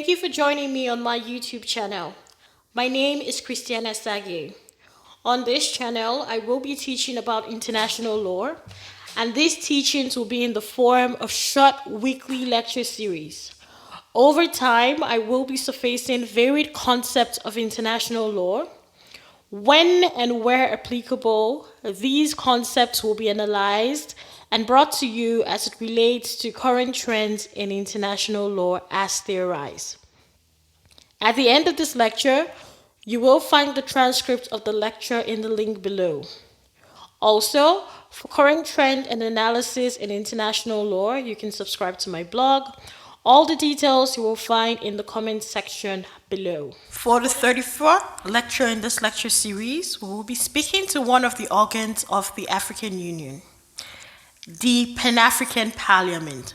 Thank you for joining me on my YouTube channel. My name is Christiana Sage. On this channel, I will be teaching about international law, and these teachings will be in the form of short weekly lecture series. Over time, I will be surfacing varied concepts of international law. When and where applicable, these concepts will be analyzed and brought to you as it relates to current trends in international law as they arise. At the end of this lecture, you will find the transcript of the lecture in the link below. Also, for current trend and analysis in international law, you can subscribe to my blog. All the details you will find in the comment section below. For the 34th lecture in this lecture series, we will be speaking to one of the organs of the African Union, the Pan-African Parliament.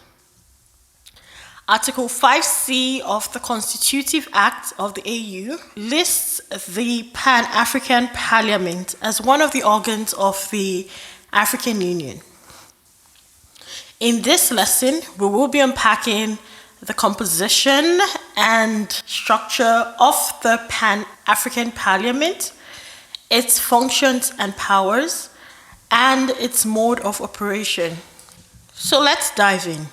Article 5C of the Constitutive Act of the AU lists the Pan-African Parliament as one of the organs of the African Union. In this lesson, we will be unpacking the composition and structure of the Pan-African Parliament, its functions and powers, and its mode of operation. So let's dive in.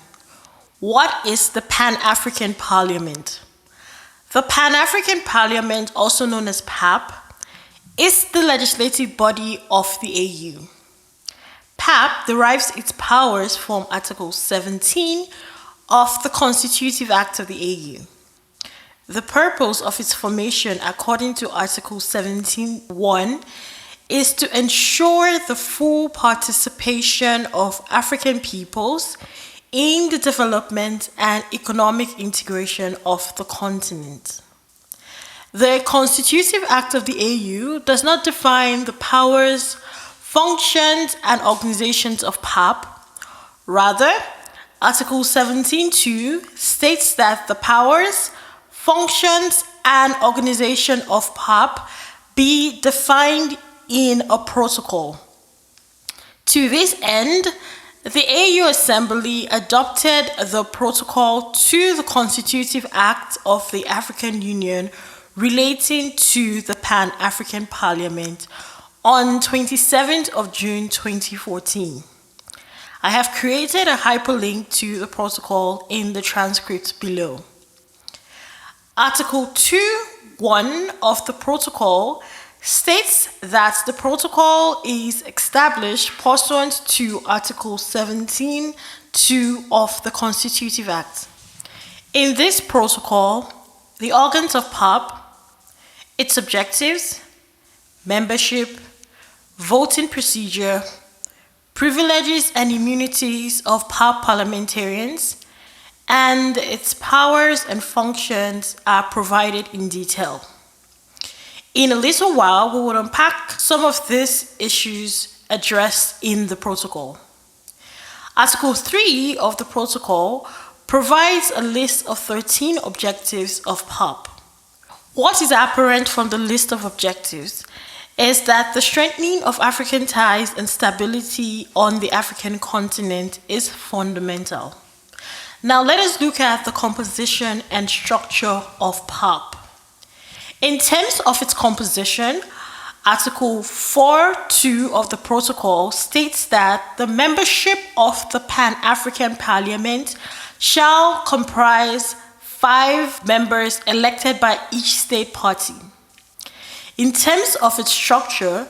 What is the Pan-African Parliament? The Pan-African Parliament, also known as PAP, is the legislative body of the AU. PAP derives its powers from Article 17 of the Constitutive Act of the AU. The purpose of its formation, according to Article 17(1), is to ensure the full participation of African peoples in the development and economic integration of the continent. The Constitutive Act of the AU does not define the powers, functions, and organizations of PAP. Rather, Article 17(2) states that the powers, functions, and organization of PAP be defined in a protocol. To this end, the AU Assembly adopted the protocol to the Constitutive Act of the African Union relating to the Pan-African Parliament on 27th of June 2014. I have created a hyperlink to the protocol in the transcript below. Article 2(1) of the protocol states that the protocol is established pursuant to Article 17(2) of the Constitutive Act. In this protocol, the organs of PAP, its objectives, membership, voting procedure, privileges and immunities of PAP parliamentarians, and its powers and functions are provided in detail. In a little while, we will unpack some of these issues addressed in the protocol. Article 3 of the protocol provides a list of 13 objectives of PAP. What is apparent from the list of objectives is that the strengthening of African ties and stability on the African continent is fundamental. Now let us look at the composition and structure of PAP. In terms of its composition, Article 4(2) of the protocol states that the membership of the Pan-African Parliament shall comprise 5 members elected by each state party. In terms of its structure,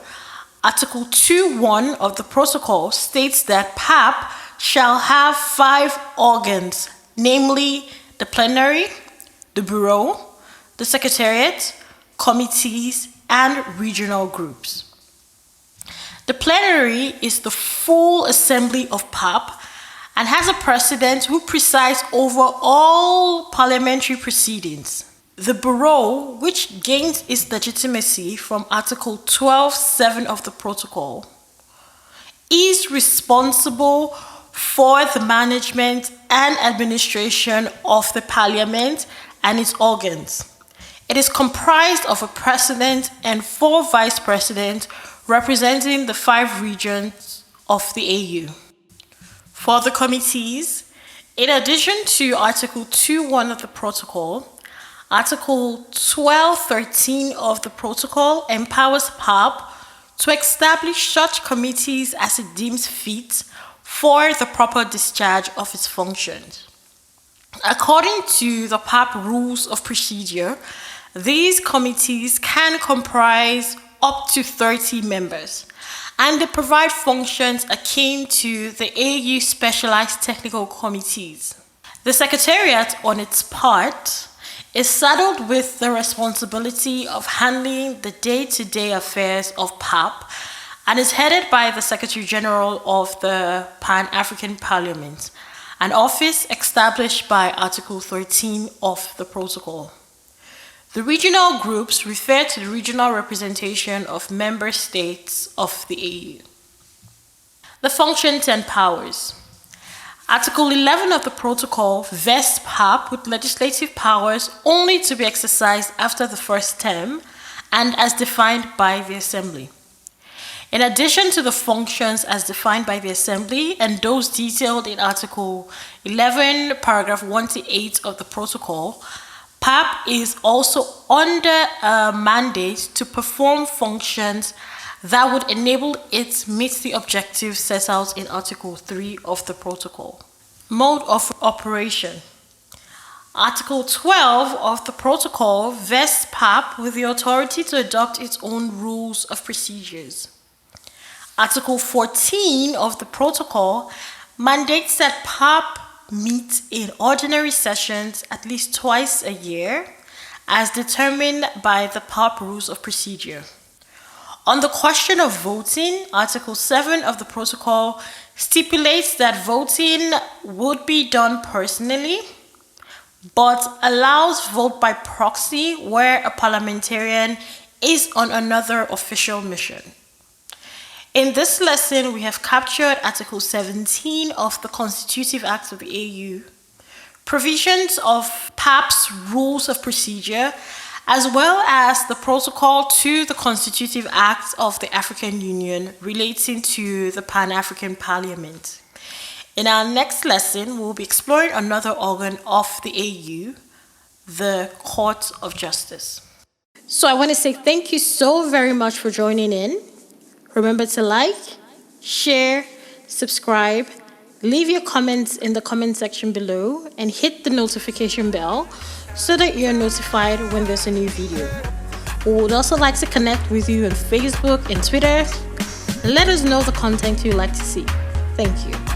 Article 2(1) of the protocol states that PAP shall have 5 organs, namely the plenary, the bureau, the secretariat, committees, and regional groups. The plenary is the full assembly of PAP and has a president who presides over all parliamentary proceedings. The bureau, which gains its legitimacy from Article 12(7) of the protocol, is responsible for the management and administration of the parliament and its organs. It is comprised of a president and 4 vice presidents representing the 5 regions of the AU. For the committees, in addition to Article 2(1) of the protocol, Article 12.13 of the protocol empowers PAP to establish such committees as it deems fit for the proper discharge of its functions. According to the PAP rules of procedure, these committees can comprise up to 30 members, and they provide functions akin to the AU Specialized Technical Committees. The Secretariat, on its part, is saddled with the responsibility of handling the day-to-day affairs of PAP and is headed by the Secretary General of the Pan-African Parliament, an office established by Article 13 of the protocol. The regional groups refer to the regional representation of member states of the AU. The functions and powers. Article 11 of the protocol vests PAP with legislative powers only to be exercised after the first term and as defined by the Assembly. In addition to the functions as defined by the Assembly and those detailed in Article 11, paragraph 1 to 8 of the protocol, PAP is also under a mandate to perform functions that would enable it to meet the objectives set out in Article 3 of the protocol. Mode of operation. Article 12 of the protocol vests PAP with the authority to adopt its own rules of procedures. Article 14 of the protocol mandates that PAP meet in ordinary sessions at least twice a year, as determined by the PAP rules of procedure. On the question of voting, Article 7 of the protocol stipulates that voting would be done personally, but allows vote by proxy where a parliamentarian is on another official mission. In this lesson, we have captured Article 17 of the Constitutive Act of the AU, provisions of PAP's rules of procedure, as well as the protocol to the Constitutive Act of the African Union relating to the Pan-African Parliament. In our next lesson, we'll be exploring another organ of the AU, the Court of Justice. So I want to say thank you so very much for joining in. Remember to like, share, subscribe, leave your comments in the comment section below, and hit the notification bell so that you're notified when there's a new video. We would also like to connect with you on Facebook and Twitter. Let us know the content you'd like to see. Thank you.